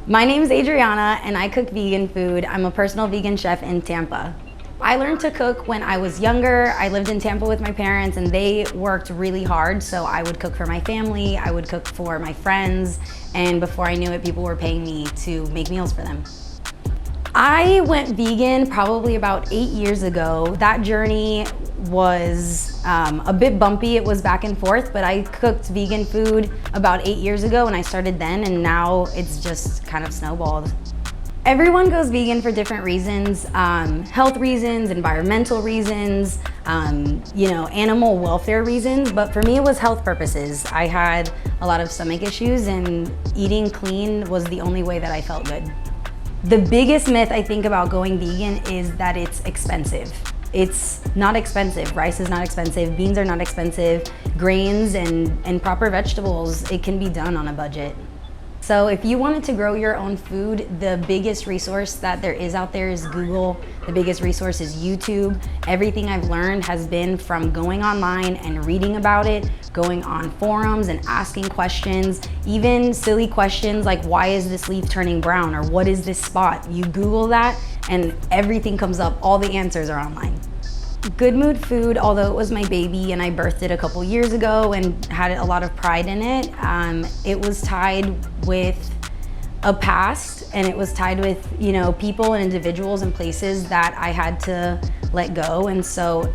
My name is Adriana and I cook vegan food. I'm a personal vegan chef in Tampa. I learned to cook when I was younger. I lived in Tampa with my parents and they worked really hard, so I would cook for my family, I would cook for my friends, and before I knew it, people were paying me to make meals for them. I went vegan probably about 8 years ago. That journey was a bit bumpy. It was back and forth, but I cooked vegan food about 8 years ago and I started then, and now it's just kind of snowballed. Everyone goes vegan for different reasons, health reasons, environmental reasons, animal welfare reasons, but for me it was health purposes. I had a lot of stomach issues and eating clean was the only way that I felt good. The biggest myth I think about going vegan is that it's expensive. It's not expensive. Rice is not expensive, beans are not expensive, grains and proper vegetables, it can be done on a budget. So if you wanted to grow your own food, the biggest resource that there is out there is Google. The biggest resource is YouTube. Everything I've learned has been from going online and reading about it, going on forums and asking questions, even silly questions like why is this leaf turning brown or what is this spot? You Google that and everything comes up, all the answers are online. Good Mood food, although it was my baby and I birthed it a couple years ago and had a lot of pride in it, it was tied with a past and it was tied with, people and individuals and places that I had to let go. And so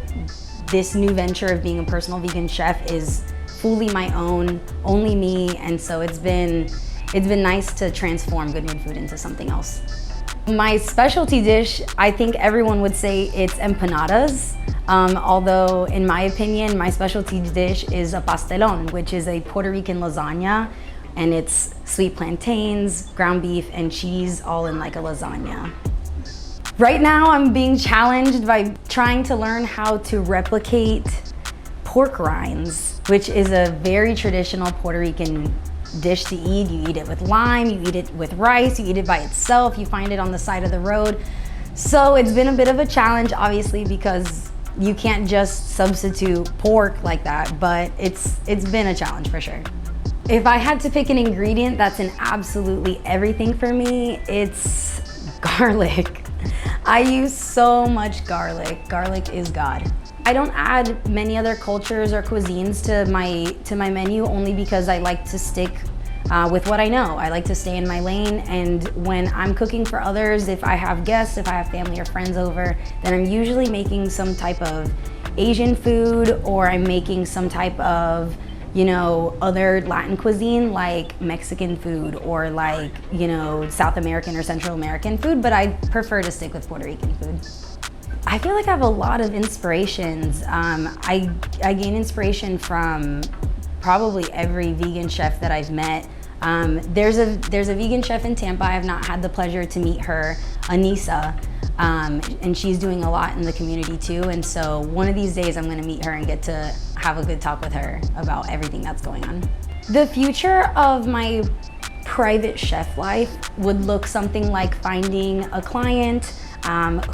this new venture of being a personal vegan chef is fully my own, only me. And so it's been nice to transform Good Mood food into something else. My specialty dish, I think everyone would say it's empanadas, although in my opinion, my specialty dish is a pastelón, which is a Puerto Rican lasagna, and it's sweet plantains, ground beef, and cheese all in like a lasagna. Right now, I'm being challenged by trying to learn how to replicate pork rinds, which is a very traditional Puerto Rican dish to eat. You eat it with lime, you eat it with rice, you eat it by itself, you find it on the side of the road. So it's been a bit of a challenge, obviously, because you can't just substitute pork like that, but it's been a challenge for sure. If I had to pick an ingredient that's in absolutely everything for me, it's garlic. I use so much garlic. Garlic is God. I don't add many other cultures or cuisines to my menu only because I like to stick with what I know. I like to stay in my lane, and when I'm cooking for others, if I have guests, if I have family or friends over, then I'm usually making some type of Asian food, or I'm making some type of other Latin cuisine like Mexican food or like, South American or Central American food, but I prefer to stick with Puerto Rican food. I feel like I have a lot of inspirations. I gain inspiration from probably every vegan chef that I've met. There's a vegan chef in Tampa. I have not had the pleasure to meet her, Anissa, and she's doing a lot in the community too. And so one of these days I'm gonna meet her and get to have a good talk with her about everything that's going on. The future of my private chef life would look something like finding a client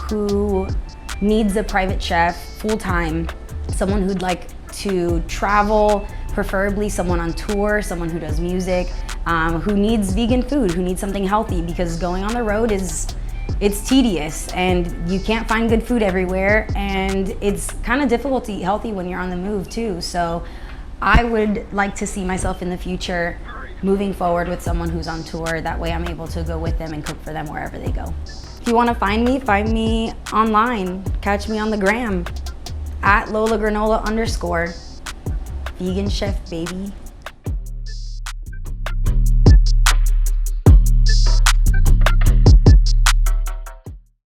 who needs a private chef full-time, someone who'd like to travel, preferably someone on tour, someone who does music, who needs vegan food, who needs something healthy, because going on the road it's tedious and you can't find good food everywhere, and it's kind of difficult to eat healthy when you're on the move too. So I would like to see myself in the future moving forward with someone who's on tour. That way I'm able to go with them and cook for them wherever they go. If you want to find me online. Catch me on the gram at @LolaGranola_. Vegan chef, baby.